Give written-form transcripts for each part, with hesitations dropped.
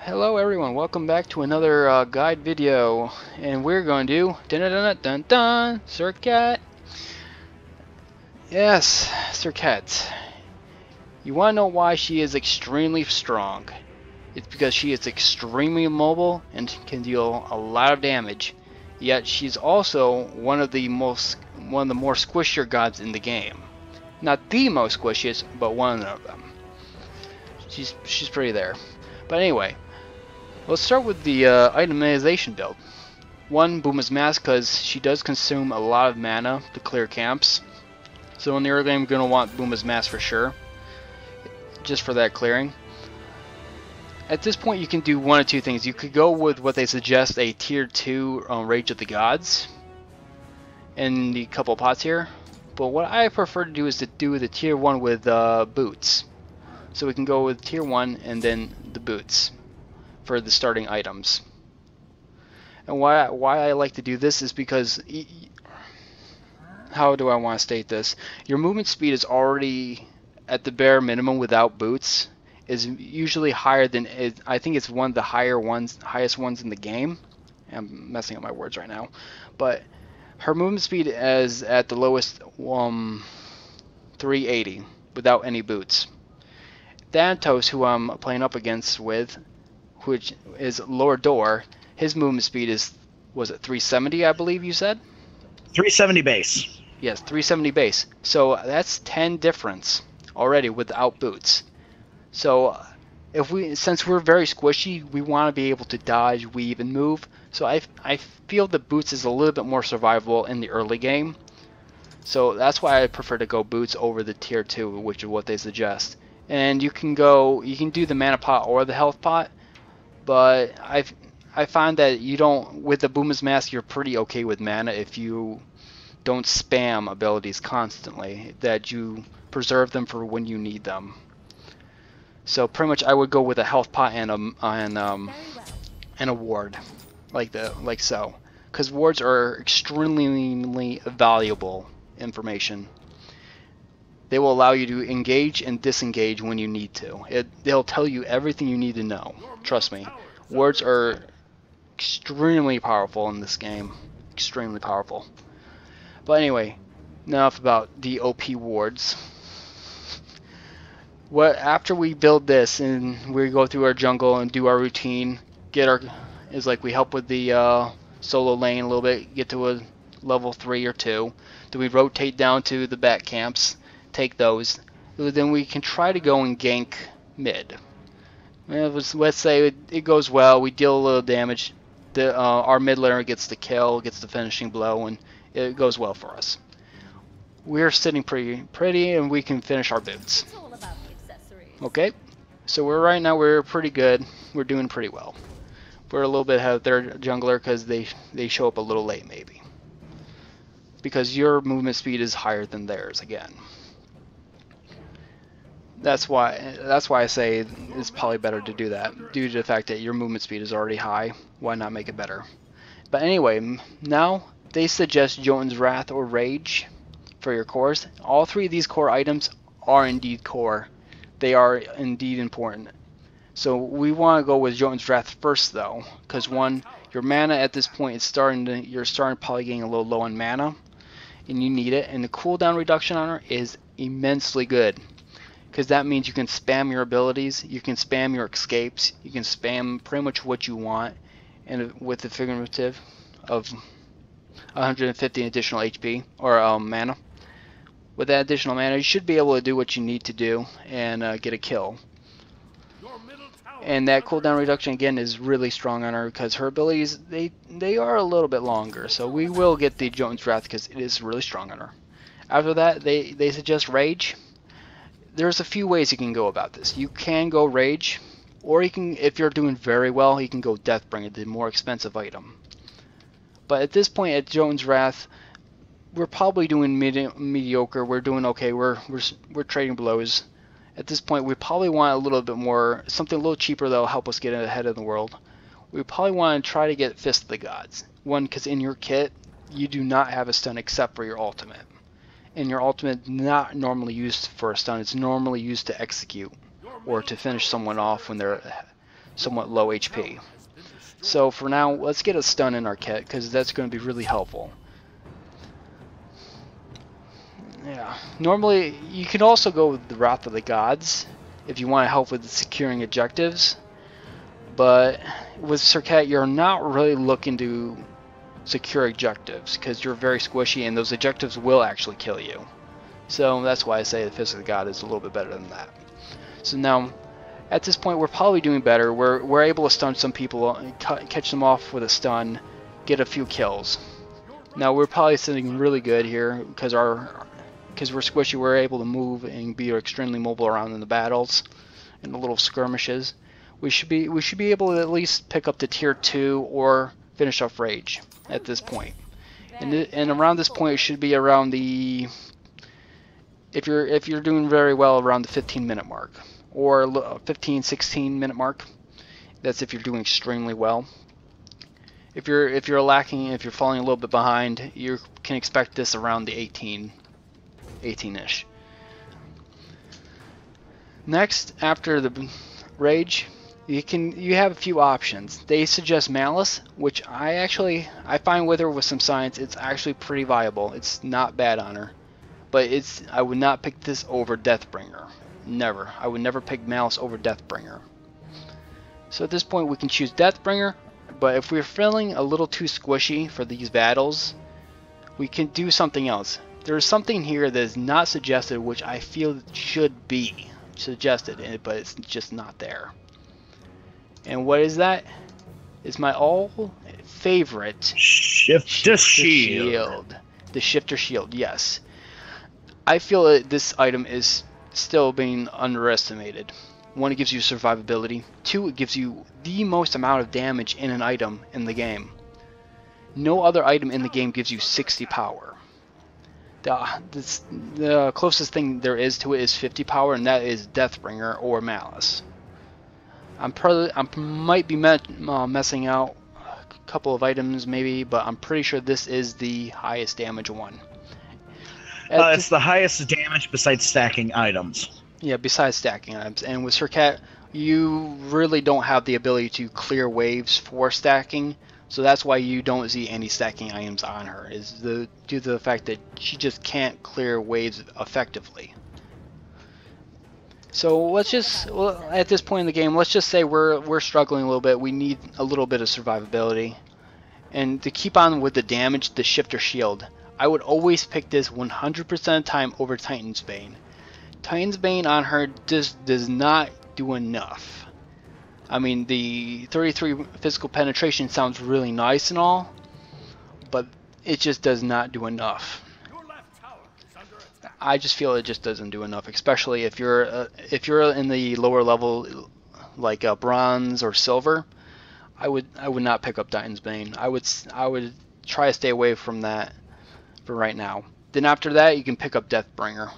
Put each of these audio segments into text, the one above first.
Hello everyone, welcome back to another guide video, and we're going to do dun dun dun dun dun Serqet. Yes, Serqet. You want to know why she is extremely strong? It's because she is extremely mobile and can deal a lot of damage. Yet she's also one of the more squishier gods in the game. Not the most squishiest, but one of them. She's pretty there. But anyway. Let's start with the itemization build. One, Booma's Mask, because she does consume a lot of mana to clear camps. So in the early game, you're going to want Booma's Mask for sure, just for that clearing. At this point, you can do one of two things. You could go with what they suggest, a tier 2 Rage of the Gods, in the couple pots here. But what I prefer to do is to do the tier 1 with boots. So we can go with tier 1 and then the boots for the starting items. And why I like to do this is because, how do I want to state this? Your movement speed is already at the bare minimum without boots, is usually higher than, I think it's one of the highest ones in the game. I'm messing up my words right now, but her movement speed is at the lowest 380 without any boots. Thanatos, who I'm playing up against with, which is lower door, his movement speed is, was it 370, I believe you said? 370 base. Yes, 370 base. So that's 10 difference already without boots. So since we're very squishy, we want to be able to dodge, weave, and move. So I feel the boots is a little bit more survivable in the early game. So that's why I prefer to go boots over the tier 2, which is what they suggest. And you can do the mana pot or the health pot. But I find that you don't, with the Booma's Mask, you're pretty okay with mana if you don't spam abilities constantly, that you preserve them for when you need them. So pretty much I would go with a health pot and a ward, like so, because wards are extremely valuable information. They will allow you to engage and disengage when you need to. They'll tell you everything you need to know. Trust me. Wards are extremely powerful in this game. Extremely powerful. But anyway, enough about the OP wards. After we build this and we go through our jungle and do our routine, we help with the solo lane a little bit, get to a level 3 or 2. Then we rotate down to the back camps. Take those, then we can try to go and gank mid. Let's say it goes well, we deal a little damage, our mid laner gets the kill, gets the finishing blow, and it goes well for us. We're sitting pretty, and we can finish our boots. Okay, so right now we're pretty good, we're doing pretty well. We're a little bit ahead of their jungler because they show up a little late maybe. Because your movement speed is higher than theirs again. That's why I say it's probably better to do that, due to the fact that your movement speed is already high. Why not make it better? But anyway, now they suggest Jotun's Wrath or Rage for your cores. All three of these core items are indeed core. They are indeed important. So we want to go with Jotun's Wrath first though, because one, your mana at this point is you're starting probably getting a little low on mana, and you need it. And the cooldown reduction on her is immensely good. Because that means you can spam your abilities, you can spam your escapes, you can spam pretty much what you want, and with the figurative of 150 additional HP or mana. With that additional mana, you should be able to do what you need to do and get a kill. And that cooldown reduction again is really strong on her because her abilities they are a little bit longer. So we will get the Jotun's Wrath because it is really strong on her. After that, they suggest Rage. There's a few ways you can go about this. You can go Rage, or you can, if you're doing very well, you can go Deathbringer, the more expensive item. But at this point at Jotun's Wrath, we're probably doing mediocre. We're doing okay. We're trading blows. At this point, we probably want a little bit more, something a little cheaper that'll help us get ahead of the world. We probably want to try to get Fist of the Gods. One, because in your kit, you do not have a stun except for your ultimate. And your ultimate not normally used for a stun. It's normally used to execute or to finish someone off when they're somewhat low HP. So for now, let's get a stun in our kit, because that's going to be really helpful. Yeah, normally you can also go with the Wrath of the Gods if you want to help with securing objectives, but with Serqet you're not really looking to secure objectives because you're very squishy and those objectives will actually kill you. So that's why I say the Fist of the God is a little bit better than that. So now at this point we're probably doing better. We're able to stun some people, catch them off with a stun, get a few kills. Now we're probably sitting really good here because we're squishy. We're able to move and be extremely mobile around in the battles and the little skirmishes. We should be able to at least pick up to tier 2 or finish off Rage at this point. And around this point it should be around the, if you're doing very well, around the 15-minute mark or 15-16-minute mark. That's if you're doing extremely well. If you're lacking, if you're falling a little bit behind, you can expect this around the 18-ish. Next, after the Rage, you have a few options. They suggest Malice, which I find with her with some science, it's actually pretty viable. It's not bad on her, but I would not pick this over Deathbringer. Never. I would never pick Malice over Deathbringer. So at this point we can choose Deathbringer, but if we're feeling a little too squishy for these battles, we can do something else. There's something here that is not suggested, which I feel should be suggested, but it's just not there. And what is that? It's my all favorite Shifter Shield. The Shifter Shield, yes. I feel that this item is still being underestimated. 1, it gives you survivability. 2, it gives you the most amount of damage in an item in the game. No other item in the game gives you 60 power. The closest thing there is to it is 50 power, and that is Deathbringer or Malice. I might be messing out a couple of items maybe, but I'm pretty sure this is the highest damage one. It's the highest damage besides stacking items. Yeah, besides stacking items. And with Serqet, you really don't have the ability to clear waves for stacking, so that's why you don't see any stacking items on her, due to the fact that she just can't clear waves effectively. So let's just, at this point in the game, let's just say we're struggling a little bit. We need a little bit of survivability. And to keep on with the damage, the Shifter Shield, I would always pick this 100% of the time over Titan's Bane. Titan's Bane on her just does not do enough. I mean, the 33 physical penetration sounds really nice and all, but it just does not do enough. I just feel it just doesn't do enough, especially if you're in the lower level, like bronze or silver. I would not pick up Titan's Bane. I would try to stay away from that for right now. Then after that, you can pick up Deathbringer.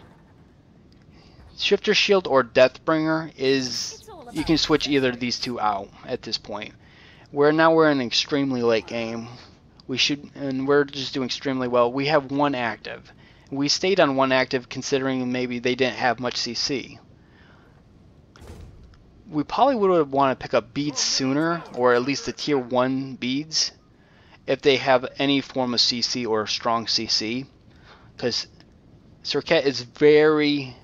Shifter Shield or Deathbringer is, you can switch either of these two out at this point. We're in an extremely late game. We're just doing extremely well. We have 1 active. We stayed on 1 active considering maybe they didn't have much CC. We probably would have wanted to pick up beads sooner, or at least the tier 1 beads, if they have any form of CC or strong CC, because Serqet is very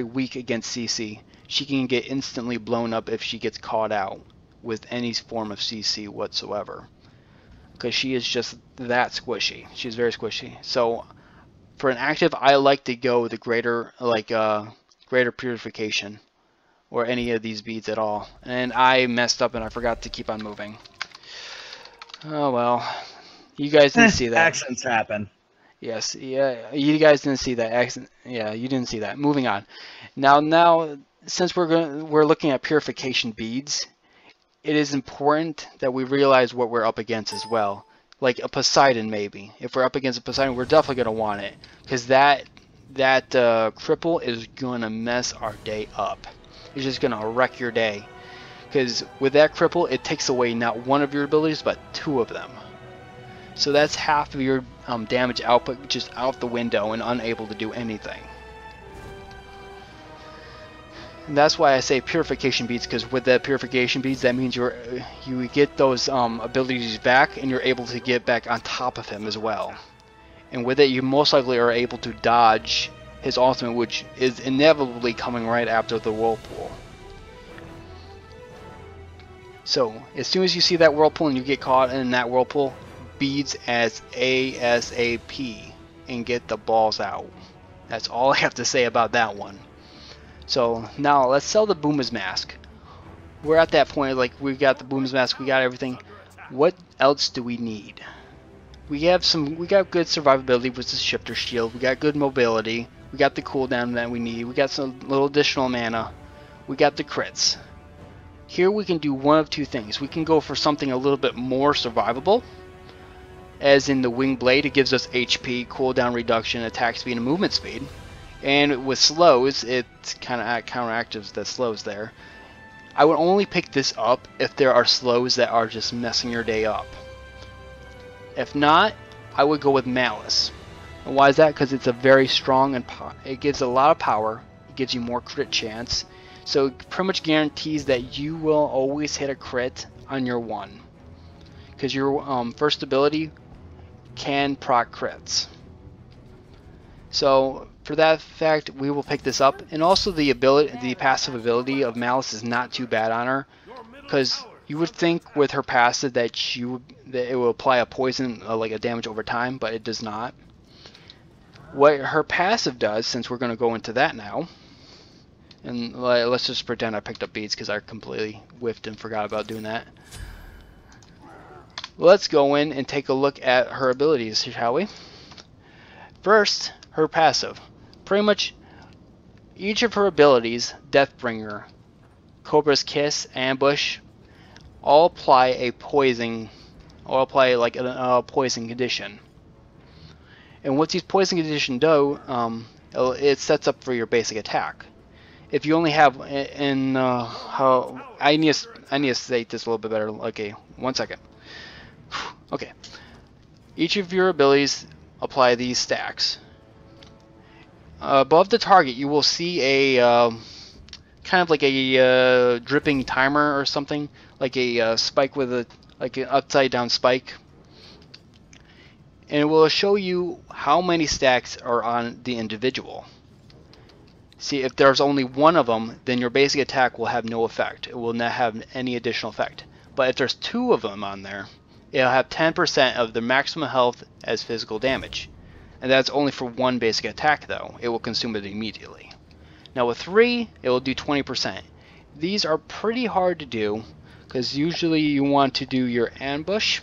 weak against CC. She can get instantly blown up if she gets caught out with any form of CC whatsoever, because she is just that squishy. She's very squishy. So for an active, I like to go with the greater purification, or any of these beads at all. And I messed up and I forgot to keep on moving. Oh well, you guys didn't see that. Accidents happen. Yes, yeah, you guys didn't see that accident. Yeah, you didn't see that. Moving on. Now, since we're looking at purification beads, it is important that we realize what we're up against as well. Like a Poseidon, maybe. If we're up against a Poseidon, we're definitely gonna want it, because that cripple is gonna mess our day up. It's just gonna wreck your day, because with that cripple, it takes away not 1 of your abilities, but 2 of them. So that's half of your damage output just out the window and unable to do anything. And that's why I say purification beads, because with the purification beads, that means you get those abilities back, and you're able to get back on top of him as well. And with it, you most likely are able to dodge his ultimate, which is inevitably coming right after the whirlpool. So as soon as you see that whirlpool and you get caught in that whirlpool, beads as ASAP and get the balls out. That's all I have to say about that one. So now let's sell the Boomer's Mask. We're at that point, like, we got the Boomer's Mask, we got everything. What else do we need? We got good survivability with the Shifter Shield, we got good mobility, we got the cooldown that we need, we got some little additional mana, we got the crits. Here we can do one of two things. We can go for something a little bit more survivable, as in the Wing Blade. It gives us HP, cooldown reduction, attack speed, and movement speed. And with slows, it kind of counteracts the slows there. I would only pick this up if there are slows that are just messing your day up. If not, I would go with Malice. And why is that? Because it's a very strong and it gives a lot of power. It gives you more crit chance. So it pretty much guarantees that you will always hit a crit on your one. Because your first ability can proc crits. So for that fact, we will pick this up. And also the passive ability of Malice is not too bad on her, because you would think with her passive that it will apply a poison, like a damage over time, but it does not. What her passive does, since we're going to go into that now, and let's just pretend I picked up beads because I completely whiffed and forgot about doing that. Let's go in and take a look at her abilities, shall we? First, her passive. Pretty much each of her abilities, Deathbringer, Cobra's Kiss, Ambush, all apply a poison, like a poison condition. And what these poison conditions do, it sets up for your basic attack. If you only have, how I need to state this a little bit better. Okay, 1 second. Okay, each of your abilities apply these stacks. Above the target, you will see a kind of like a dripping timer or something, like a spike with like an upside down spike, and it will show you how many stacks are on the individual. See, if there's only one of them, then your basic attack will have no effect. It will not have any additional effect. But if there's two of them on there, it'll have 10% of the maximum health as physical damage. And that's only for one basic attack though. It will consume it immediately. Now with 3, it will do 20%. These are pretty hard to do, because usually you want to do your ambush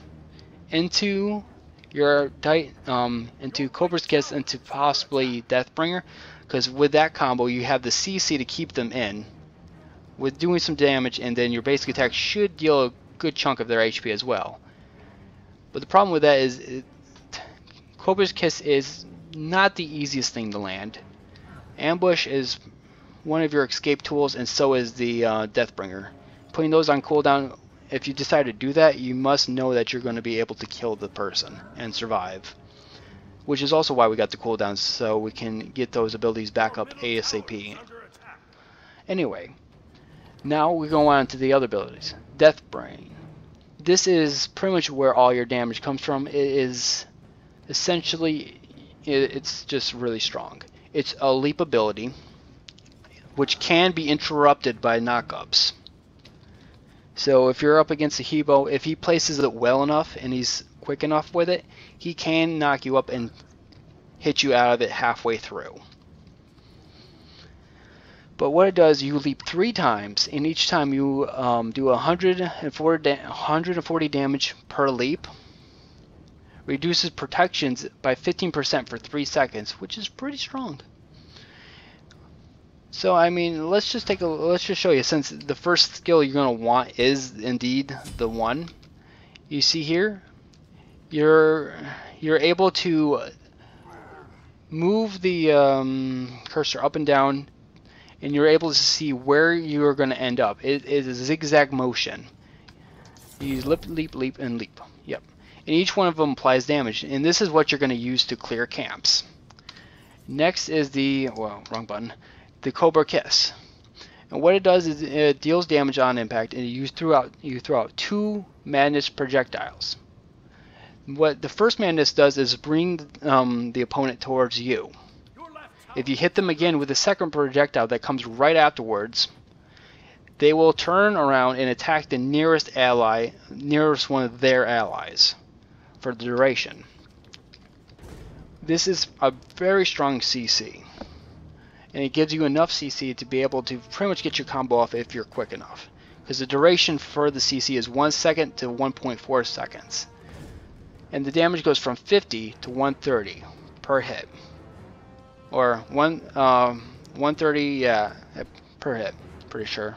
into your into Cobra's Kiss, into possibly Deathbringer, because with that combo you have the CC to keep them in with doing some damage, and then your basic attack should deal a good chunk of their HP as well. But the problem with that is Cobra's Kiss is not the easiest thing to land. Ambush is one of your escape tools, and so is the Deathbringer. Putting those on cooldown, if you decide to do that, you must know that you're going to be able to kill the person and survive. Which is also why we got the cooldowns, so we can get those abilities back up ASAP. Anyway, now we go on to the other abilities. Deathbrain. This is pretty much where all your damage comes from. It is essentially, it's just really strong. It's a leap ability, which can be interrupted by knockups. So if you're up against a Hebo, if he places it well enough and he's quick enough with it, he can knock you up and hit you out of it halfway through. But what it does, you leap 3 times, and each time you do 140 damage per leap. Reduces protections by 15% for 3 seconds, which is pretty strong. So I mean, let's just show you, since the first skill you're going to want is indeed the one. You see here, you're able to move the cursor up and down, and you're able to see where you're going to end up. It is a zigzag motion. You leap, leap, leap, and leap. Yep. And each one of them applies damage, and this is what you're going to use to clear camps. Next is the, well, wrong button, the Cobra Kiss. And what it does is it deals damage on impact, and you throw out 2 madness projectiles. What the first madness does is bring the opponent towards you. If you hit them again with the second projectile that comes right afterwards, they will turn around and attack the nearest one of their allies for the duration. This is a very strong CC, and it gives you enough CC to be able to pretty much get your combo off if you're quick enough, because the duration for the CC is 1 second to 1.4 seconds, and the damage goes from 50 to 130 per hit, or 130, yeah, per hit, pretty sure.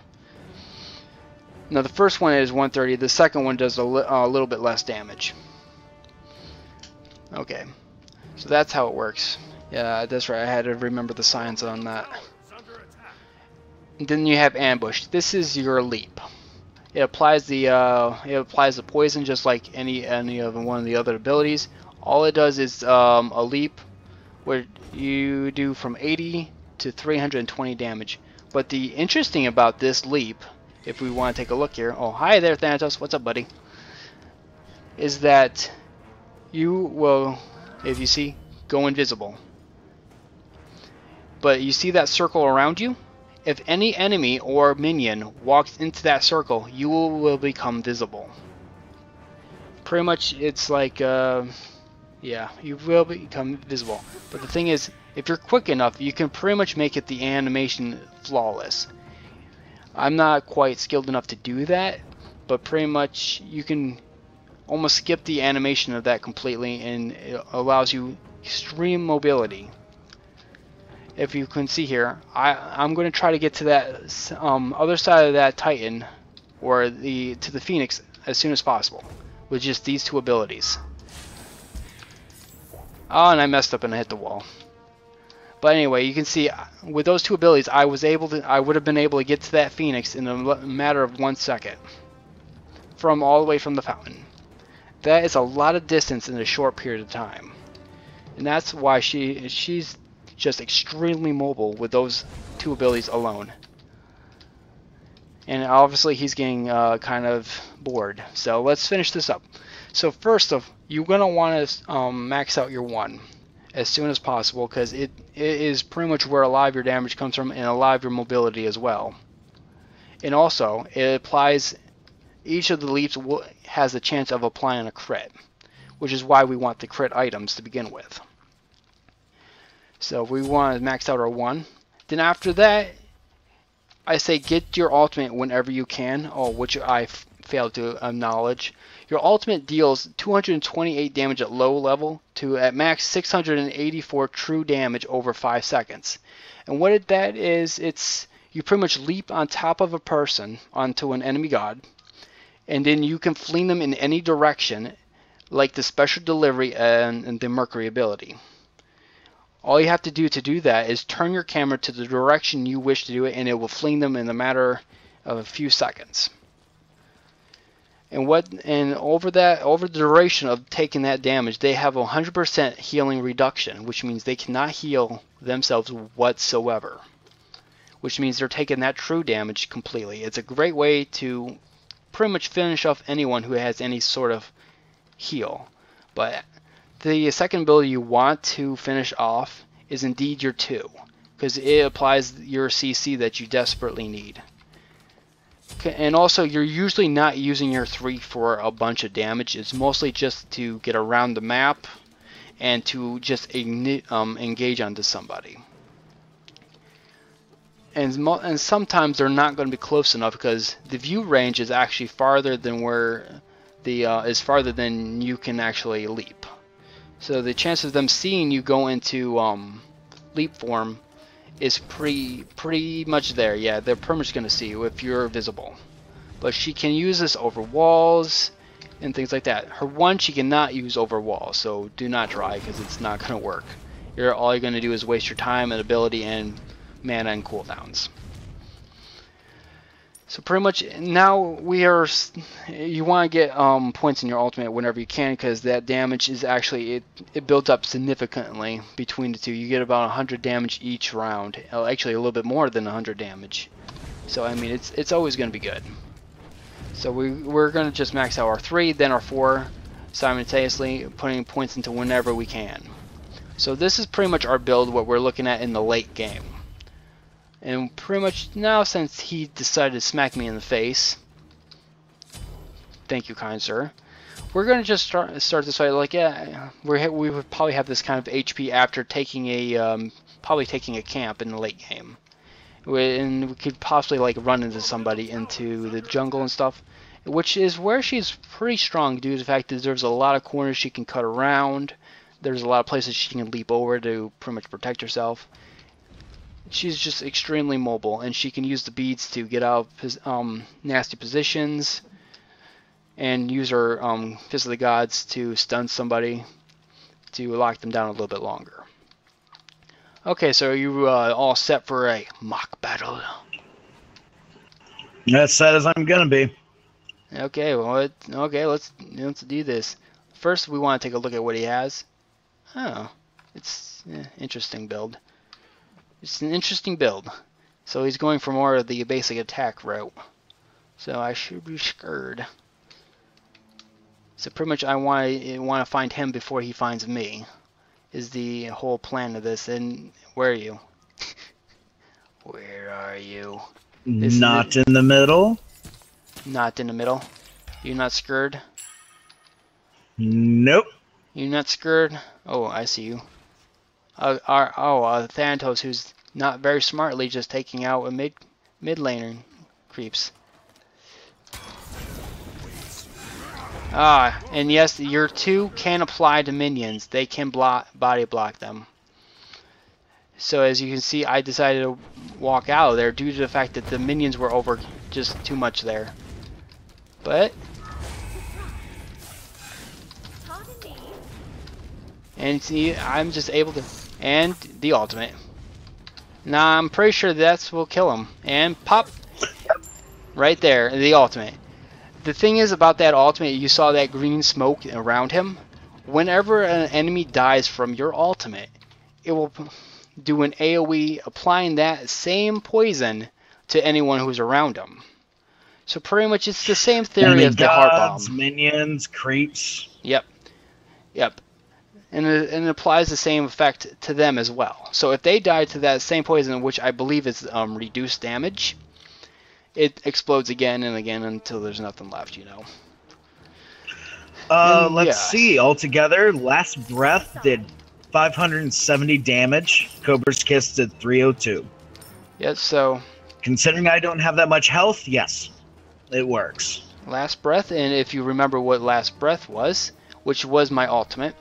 Now the first one is 130, the second one does a little bit less damage. Okay, so that's how it works. Yeah, that's right, I had to remember the signs on that. And then you have ambush. This is your leap. It applies the poison just like any of one of the other abilities. All it does is a leap where you do from 80 to 320 damage. But the interesting about this leap, if we want to take a look here, oh hi there Thanatos, what's up buddy, is that you will, if you see, go invisible. But you see that circle around you? If any enemy or minion walks into that circle, you will become visible. Pretty much it's like, yeah, you will become visible. But the thing is, if you're quick enough, you can pretty much make it the animation flawless. I'm not quite skilled enough to do that, but pretty much you can almost skip the animation of that completely, and it allows you extreme mobility. If you can see here, I'm going to try to get to that other side of that Titan, or to the Phoenix, as soon as possible, with just these 2 abilities. Oh, and I messed up and I hit the wall. But anyway, you can see with those 2 abilities, I would have been able to get to that Phoenix in a matter of 1 second, from all the way from the fountain. That is a lot of distance in a short period of time, and that's why she's just extremely mobile with those 2 abilities alone. And obviously he's getting kind of bored, so let's finish this up. So first off, you're going to want to max out your 1 as soon as possible, because it is pretty much where a lot of your damage comes from, and a lot of your mobility as well. And also, it applies, each of the leaps has a chance of applying a crit, which is why we want the crit items to begin with. So we want to max out our 1. Then after that, I say get your ultimate whenever you can, which I failed to acknowledge. Your ultimate deals 228 damage at low level to at max 684 true damage over 5 seconds. And what that is, it's you pretty much leap on top of a person onto an enemy god, and then you can fling them in any direction, like the special delivery and the Mercury ability. All you have to do that is turn your camera to the direction you wish to do it, and it will fling them in a matter of a few seconds. And over the duration of taking that damage, they have 100% healing reduction, which means they cannot heal themselves whatsoever. Which means they're taking that true damage completely. It's a great way to pretty much finish off anyone who has any sort of heal. But the second ability you want to finish off is indeed your 2, because it applies your CC that you desperately need. And also, you're usually not using your 3 for a bunch of damage. It's mostly just to get around the map and to just engage onto somebody. And sometimes they're not going to be close enough, because the view range is actually farther than farther than you can actually leap. So the chance of them seeing you go into leap form is pretty much there. Yeah, they're pretty much going to see you if you're visible. But she can use this over walls and things like that. Her 1 she cannot use over walls, so do not try, because it's not going to work. All you're going to do is waste your time and ability and mana and cooldowns. So pretty much now you want to get points in your ultimate whenever you can, because that damage is actually, it builds up significantly between the 2. You get about 100 damage each round, actually a little bit more than 100 damage. So I mean, it's always going to be good. So we're going to just max out our 3, then our 4, simultaneously putting points into whenever we can. So this is pretty much our build, what we're looking at in the late game. And pretty much now, since he decided to smack me in the face, thank you, kind sir, we're going to just start this fight. Like, yeah, we would probably have this kind of HP after taking a probably taking a camp in the late game, and we could possibly like run into somebody into the jungle and stuff, which is where she's pretty strong due to the fact that there's a lot of corners she can cut around. There's a lot of places she can leap over to pretty much protect herself. She's just extremely mobile, and she can use the beads to get out of nasty positions, and use her Fist of the Gods to stun somebody, to lock them down a little bit longer. Okay, so are you all set for a mock battle? As set as I'm gonna be. Okay, well, let's do this. First, we want to take a look at what he has. Oh, it's interesting build. It's an interesting build. So he's going for more of the basic attack route. So I should be scared. So pretty much I want to find him before he finds me, is the whole plan of this. And where are you? Where are you? Not in the middle. Not in the middle. You're not scared? Nope. You're not scared? Oh, I see you. Thanatos, who's not very smartly just taking out a mid laner creeps. And yes, your 2 can apply to minions. They can body block them. So as you can see, I decided to walk out of there due to the fact that the minions were over just too much there. But and see, I'm just able to, and the ultimate. Now I'm pretty sure that's will kill him. And pop, right there, the ultimate. The thing is about that ultimate, you saw that green smoke around him. Whenever an enemy dies from your ultimate, it will do an AoE applying that same poison to anyone who's around him. So pretty much it's the same theory as the heart bomb. Minions, creeps. Yep. And it applies the same effect to them as well. So if they die to that same poison, which I believe is reduced damage, it explodes again and again until there's nothing left, you know. Let's see. Altogether, Last Breath did 570 damage. Cobra's Kiss did 302. Yes, so considering I don't have that much health, yes, it works. Last Breath, and if you remember what Last Breath was, which was my ultimate,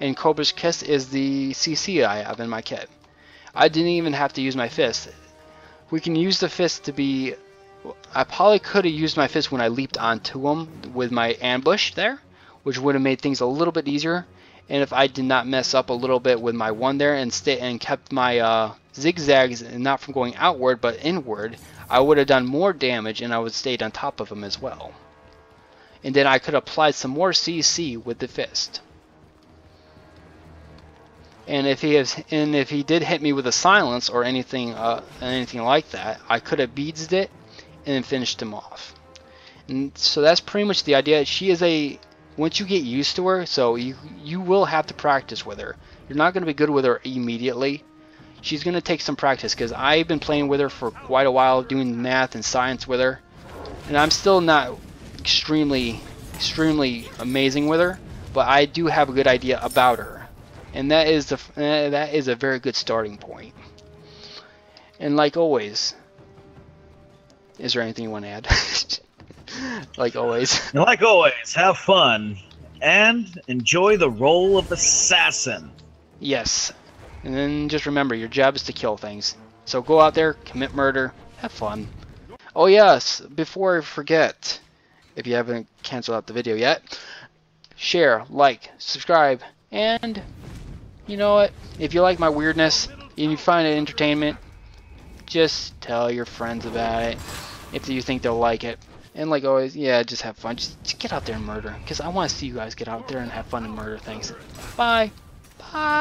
and Cobra's Kiss is the CC I have in my kit. I didn't even have to use my fist. We can use the fist to be... I probably could have used my fist when I leaped onto him with my ambush there, which would have made things a little bit easier. And if I did not mess up a little bit with my 1 there and kept my zigzags not from going outward but inward, I would have done more damage and I would have stayed on top of him as well. And then I could apply some more CC with the fist. And if he did hit me with a silence or anything like that, I could have beadsed it and then finished him off. And so that's pretty much the idea. She is once you get used to her, so you will have to practice with her. You're not going to be good with her immediately. She's going to take some practice because I've been playing with her for quite a while, doing math and science with her, and I'm still not extremely amazing with her, but I do have a good idea about her. And that is a very good starting point. And like always, is there anything you want to add? Like always. Like always, have fun and enjoy the role of assassin. Yes. And then just remember, your job is to kill things. So go out there, commit murder, have fun. Oh yes, before I forget, if you haven't canceled out the video yet, share, like, subscribe, and you know what? If you like my weirdness and you find it entertainment, just tell your friends about it if you think they'll like it. And like always, yeah, just have fun. Just get out there and murder, because I want to see you guys get out there and have fun and murder things. Bye. Bye.